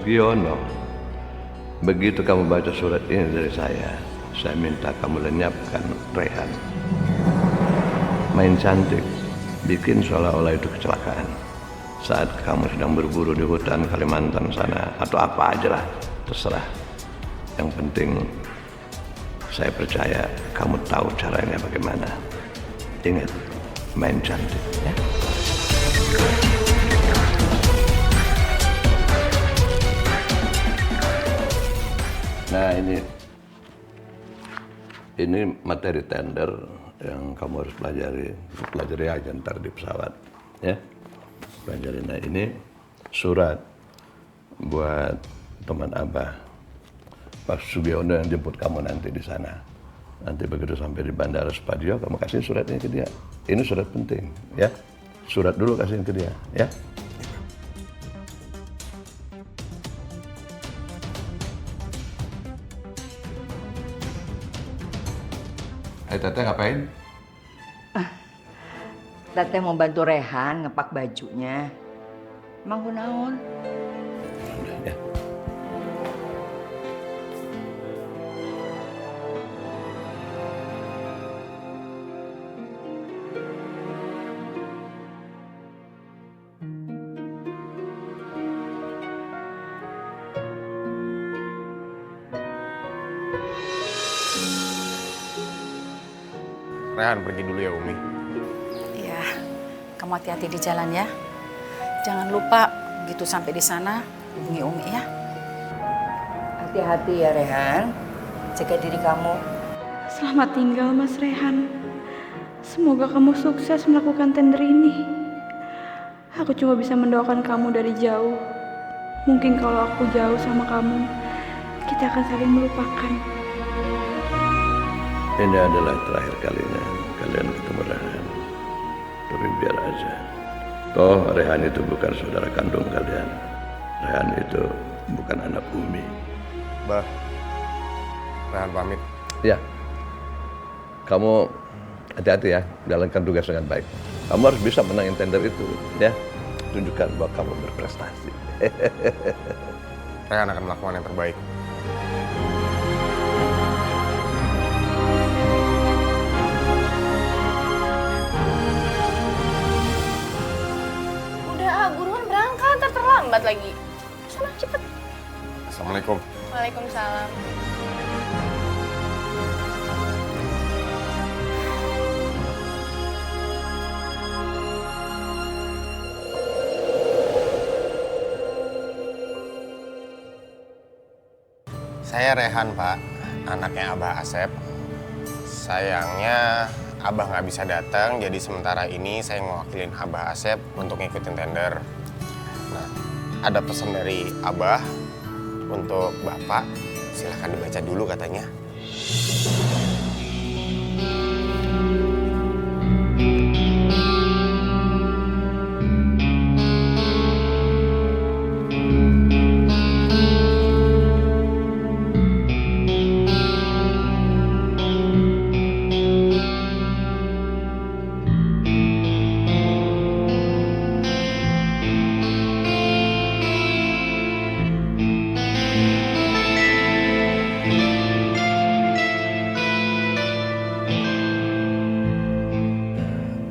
Sugiono, begitu kamu baca surat ini dari saya minta kamu lenyapkan Rehan. Main cantik, bikin seolah-olah itu kecelakaan. Saat kamu sedang berburu di hutan Kalimantan sana, atau apa aja lah, terserah. Yang penting, saya percaya kamu tahu caranya bagaimana. Ingat, main cantik ya. Nah ini materi tender yang kamu harus pelajari aja ntar di pesawat ya. Pelajari. Nah ini surat buat teman Abah, Pak Sugiono yang jemput kamu nanti di sana. Nanti begitu sampai di Bandara Spadio, kamu kasih suratnya ke dia. Ini surat penting ya. Surat dulu kasihin ke dia ya. Hai Teteh, ngapain? Teteh mau bantu Rehan ngepak bajunya. Emang kunaon? Ya. Rehan pergi dulu ya Umi. Iya, kamu hati-hati di jalan ya. Jangan lupa begitu sampai di sana hubungi Umi ya. Hati-hati ya Rehan. Jaga diri kamu. Selamat tinggal Mas Rehan. Semoga kamu sukses melakukan tender ini. Aku cuma bisa mendoakan kamu dari jauh. Mungkin kalau aku jauh sama kamu, kita akan saling melupakan. Ini adalah terakhir kalinya kalian ketemu Rehan. Tapi biar aja. Toh Rehan itu bukan saudara kandung kalian. Rehan itu bukan anak Umi. Bah, Rehan pamit. Ya. Kamu hati-hati ya, jalankan tugas dengan baik. Kamu harus bisa menangin tender itu, ya. Tunjukkan bahwa kamu berprestasi. Rehan akan melakukan yang terbaik. Udah, buruan berangkat, ntar terlambat lagi. Sana, cepet. Assalamualaikum. Waalaikumsalam. Saya Rehan, Pak. Anaknya Abah Asep. Sayangnya Abah nggak bisa datang, jadi sementara ini saya mewakilin Abah Asep untuk ngikutin tender. Nah, ada pesan dari Abah untuk Bapak. Silahkan dibaca dulu katanya.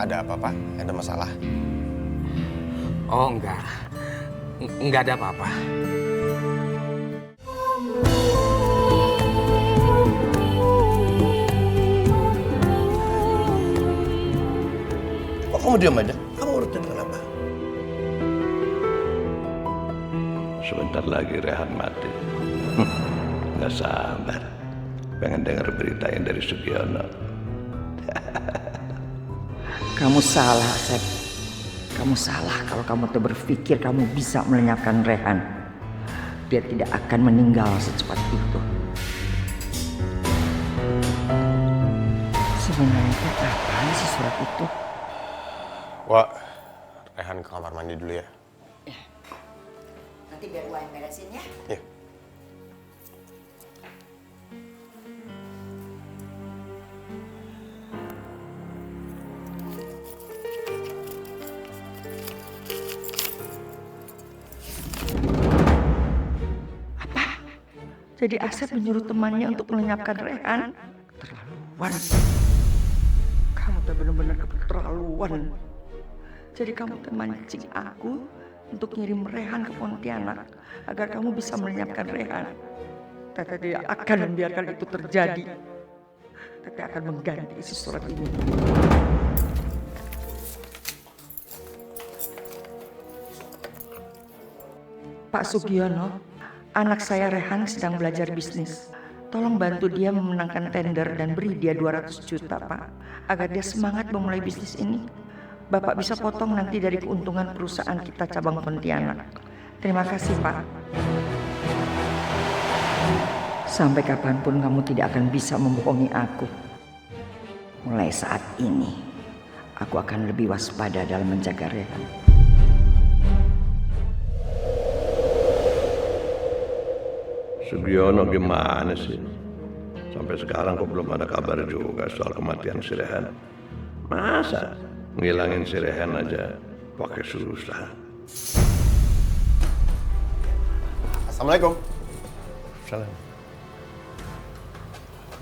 Ada apa, Pak? Ada masalah? Oh, enggak. Enggak ada apa-apa. Kok kamu diam aja? Kamu urutin kenapa? Sebentar lagi Rehan mati. Nggak sabar. Pengen dengar beritanya dari Sugiono. Kamu salah, Asep. Kamu salah kalau kamu tuh berpikir kamu bisa melenyapkan Rehan. Dia tidak akan meninggal secepat itu. Sebenarnya apaan sih surat itu? Wah, Rehan ke kamar mandi dulu ya. Nanti biar gua yang beresin ya. Iya. Jadi Asep menyuruh temannya untuk melenyapkan Rehan. Keterlaluan. Kamu tuh benar-benar keterlaluan. Jadi kamu tuh mancing aku untuk ngirim Rehan ke Pontianak agar kamu bisa melenyapkan Rehan. Teteh tidak akan membiarkan itu terjadi. Teteh akan mengganti isi surat ini. Pak Sugiono, anak saya Rehan sedang belajar bisnis. Tolong bantu dia memenangkan tender dan beri dia 200 juta, Pak. Agar dia semangat memulai bisnis ini. Bapak bisa potong nanti dari keuntungan perusahaan kita cabang Pontianak. Terima kasih, Pak. Sampai kapanpun kamu tidak akan bisa membohongi aku. Mulai saat ini, aku akan lebih waspada dalam menjaga Rehan. Sugiono gimana sih? Sampai sekarang kok belum ada kabar juga soal kematian si Rehan. Masa ngilangin si Rehan aja pakai susah? Assalamualaikum. Salam.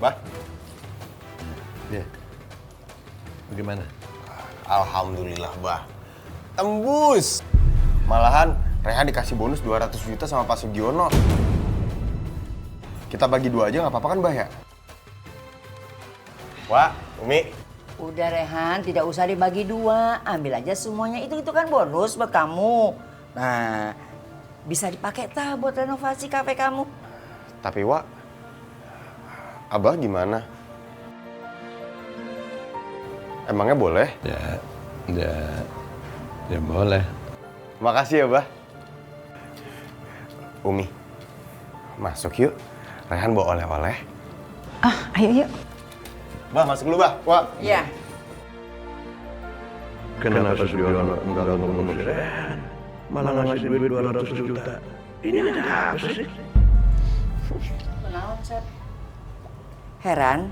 Bah, Ya. Bagaimana? alhamdulillah, Bah. Tembus. Malahan Rehan dikasih bonus 200 juta sama Pak Sugiono. Kita bagi 2 aja nggak apa-apa kan, Bah ya? Wah, Umi. Udah Rehan, tidak usah dibagi 2. Ambil aja semuanya. Itu kan bonus buat kamu. Nah, bisa dipakai buat renovasi kafe kamu. Tapi Wak, Abah gimana? Emangnya boleh? Ya boleh. Makasih ya, Bah. Umi, masuk yuk. Rehan bawa oleh-oleh. Ayo yuk. Bah, masuk dulu, Bah. Wah. Ya. Kenapa Sugiono enggak ngomong si Rehan? Malah ngasih duit 200 juta. Ini ada apa sih? Kenalan, Sep. Heran,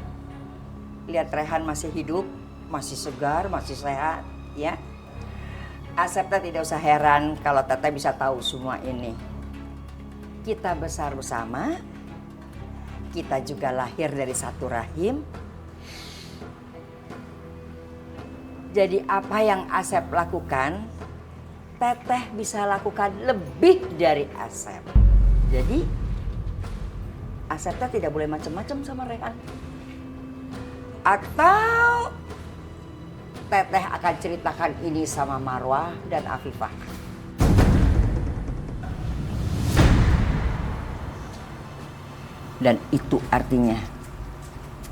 lihat Rehan masih hidup, masih segar, masih sehat, ya. Asep tidak usah heran kalau Teteh bisa tahu semua ini. Kita besar bersama, kita juga lahir dari satu rahim. Jadi apa yang Asep lakukan, Teteh bisa lakukan lebih dari Asep. Jadi Asep tidak boleh macam-macam sama Rehan. Atau Teteh akan ceritakan ini sama Marwah dan Afifah. Dan itu artinya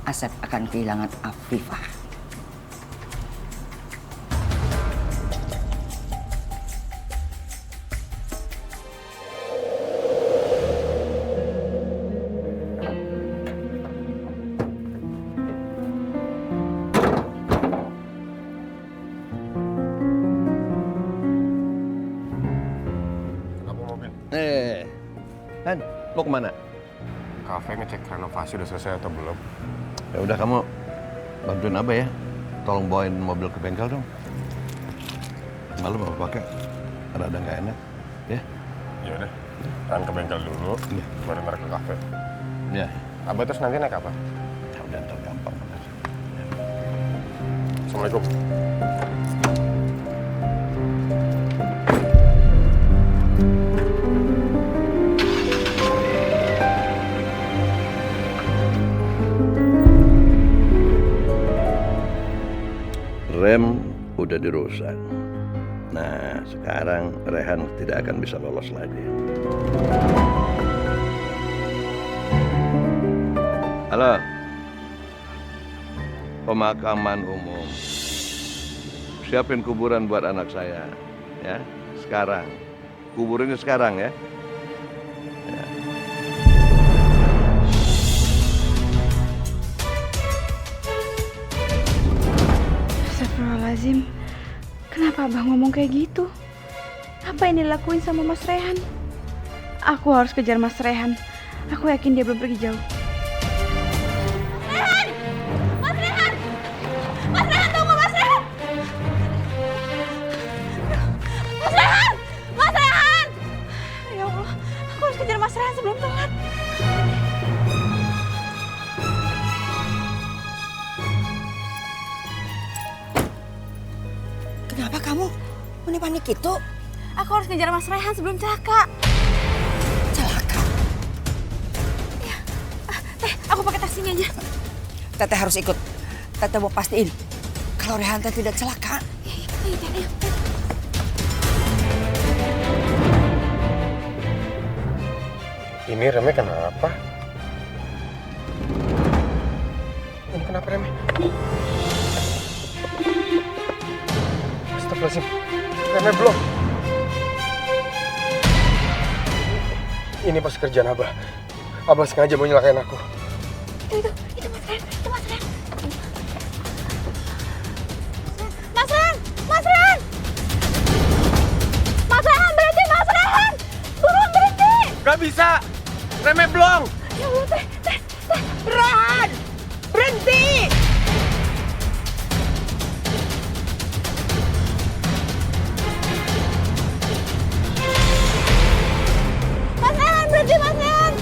Asep akan kehilangan Afifah. Kenapa mobil? Han, mau kemana? Kafe ngecek renovasi udah selesai atau belum? Ya udah kamu bantuin Abah ya. Tolong bawain mobil ke bengkel dong. Malu mau pakai, rada nggak enak, ya? Ya udah. Rehan ke bengkel dulu, baru ntar ke kafe. Ya. Abah terus nanti naik apa? Ya udah ntar gampang. Assalamualaikum. Rem udah dirusak. Nah, sekarang Rehan tidak akan bisa lolos lagi. Halo. Pemakaman umum. Siapin kuburan buat anak saya, ya. Sekarang. Kuburinnya sekarang ya. Astagfirullahaladzim. Kenapa Abah ngomong kayak gitu? Apa yang dilakuin sama Mas Rehan? Aku harus kejar Mas Rehan. Aku yakin dia belum pergi jauh. Ya Allah, aku harus kejar Mas Rehan sebelum telat. Umi panik itu? Aku harus ngejar Mas Rehan sebelum celaka. Celaka. Aku pakai taksinya aja. Teteh harus ikut. Teteh mau pastiin kalau Rehan teh tidak celaka. Ayo. Ini remnya kenapa? Ini kenapa remnya? Astagfirullahaladzim. Remnya belum. Ini pasti kerjaan Abah. Abah sengaja mau nyelakain aku. Itu Mas Rehan. Itu Mas Rehan. Mas Rehan! Mas Rehan! Mas Rehan, berhenti Mas Rehan! Buruan berhenti! Gak bisa! Remnya belum! Ya Allah, teh. Rehan! Berhenti! Mas Rehan, berhenti Mas Rehan!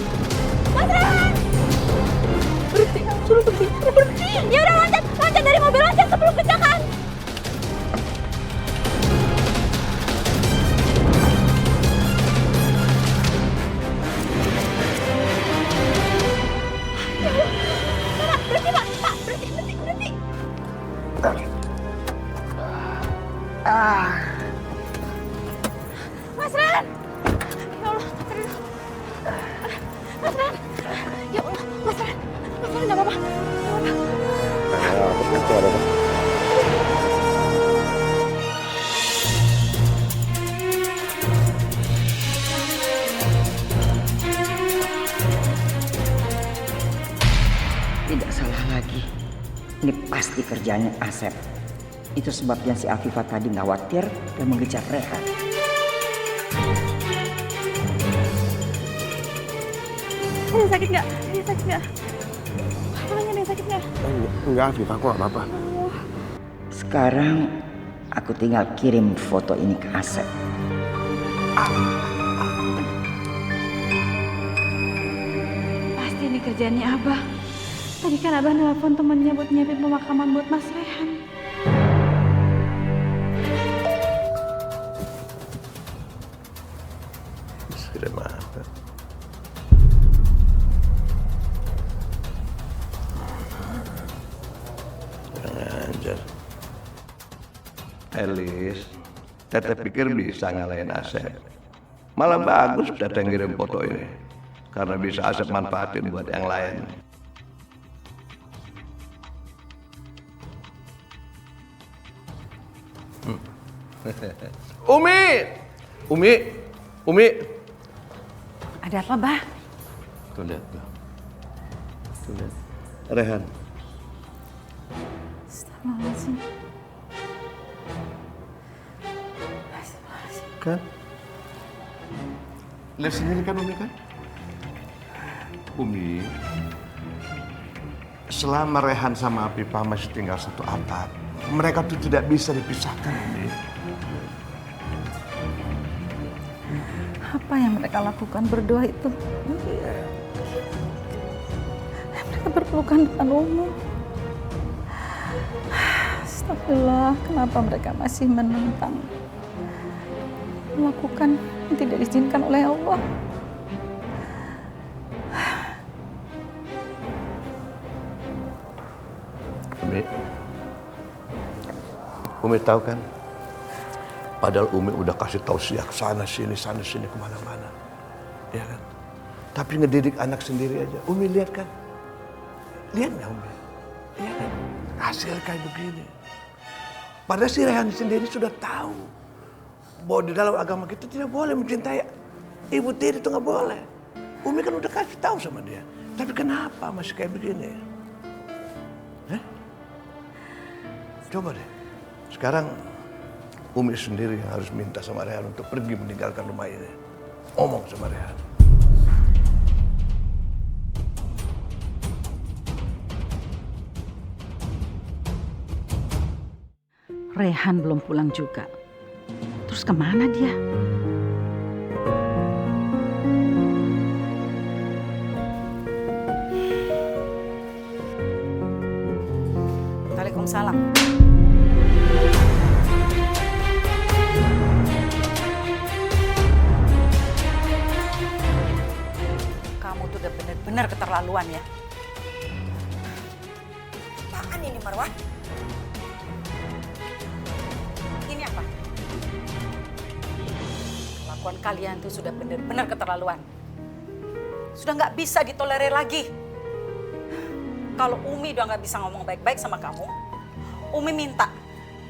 Mas Rehan! Berhenti, suruh berhenti. Ya udah loncat dari mobil, loncat sebelum kecelakaan. Berhenti Pak, berhenti. Mas Rehan! Ya Allah, Mas Rehan! Ya Allah, Mas Rehan! Mas Rehan, nggak apa-apa. Tidak salah lagi. Ini pasti kerjaannya Asep. Itu sebabnya si Afifah tadi khawatir dan mengejar Rehan. Dia sakit nggak? Apalagi dia sakit nggak? Enggak, Afif, aku gak apa-apa. Sekarang aku tinggal kirim foto ini ke Asep. Pasti ini kerjaannya Abah. Tadi kan Abah nelpon temennya buat nyiapin pemakaman buat Mas Rehan. Sudah mata. Anjir. Elis, Teteh pikir bisa ngalahin Asep. Malah bagus Teteh ngirim foto ini. Karena bisa Asep manfaatin buat yang lain. Umi. Ada apa, Bah? Tuh lihat. Rehan. Astagfirullahaladzim. Kan? Lihat sendiri kan Umi kan? Umi, selama Rehan sama Afifah masih tinggal satu atap, mereka tuh tidak bisa dipisahkan, Umi. Apa yang mereka lakukan berdua itu? Mereka berpelukan depan umum. Astagfirullah, kenapa mereka masih menentang melakukan yang tidak diizinkan oleh Allah? Umi tahu kan? Padahal Umi udah kasih tahu siak sana sini kemana-mana, ya kan? Tapi ngedidik anak sendiri aja, Umi lihat kan? Lihat nggak Umi? Ya kan? Hasil kayak begini. Padahal si Rehan sendiri sudah tahu bahwa di dalam agama kita tidak boleh mencintai ibu tiri, itu nggak boleh. Umi kan udah kasih tahu sama dia. Tapi kenapa masih kayak begini? Coba deh. Sekarang Umi sendiri yang harus minta sama Rehan untuk pergi meninggalkan rumah ini. Omong sama Rehan. Rehan belum pulang juga. Terus kemana dia? Waalaikumsalam. udah benar-benar keterlaluan ya. Apaan ini Marwah? Ini apa? Kelakuan kalian tuh sudah benar-benar keterlaluan. Sudah nggak bisa ditolerir lagi. Kalau Umi udah nggak bisa ngomong baik-baik sama kamu, Umi minta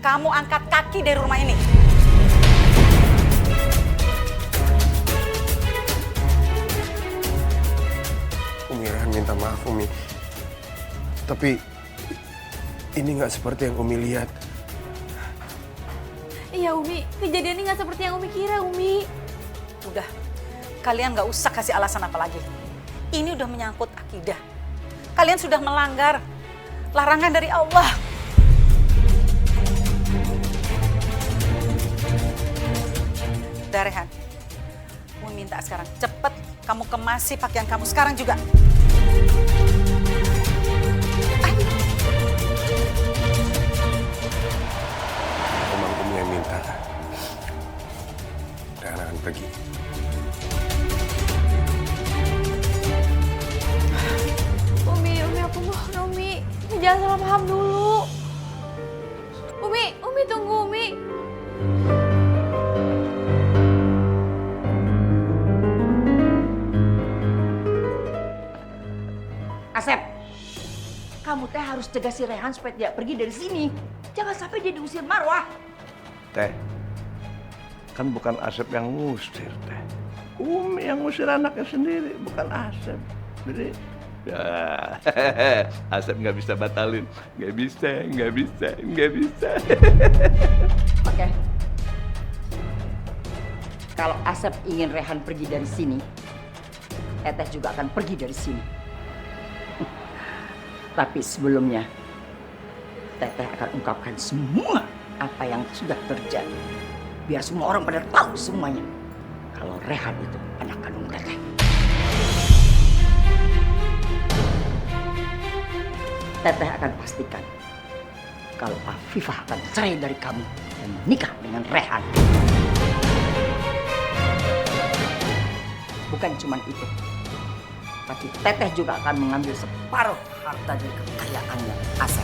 kamu angkat kaki dari rumah ini. Umi, Rehan minta maaf Umi. Tapi ini nggak seperti yang Umi lihat. Iya Umi, kejadiannya nggak seperti yang Umi kira Umi. Udah, kalian nggak usah kasih alasan apa lagi. Ini udah menyangkut akidah. Kalian sudah melanggar larangan dari Allah. Udah Rehan, Umi minta sekarang cepet kamu kemasi pakaian kamu sekarang juga. Memang Umi yang minta. Rehan akan pergi. Umi aku mohon Umi, jangan salah paham dulu. Umi tunggu Umi. Asep, kamu teh harus cegah si Rehan supaya tidak pergi dari sini. Jangan sampai dia diusir Marwah. Teh, kan bukan Asep yang ngusir, Teh. Umi yang ngusir anaknya sendiri, bukan Asep. Jadi, ya, Asep nggak bisa batalin. Nggak bisa. Oke. Kalau Asep ingin Rehan pergi dari sini, Teteh juga akan pergi dari sini. Tapi sebelumnya, Teteh akan ungkapkan semua apa yang sudah terjadi. Biar semua orang pada tahu semuanya. Kalau Rehan itu anak kandung Teteh. Teteh akan pastikan kalau Afifah akan cerai dari kamu dan menikah dengan Rehan. Bukan cuma itu, tapi Teteh juga akan mengambil separuh harta dari kekayaannya Asep.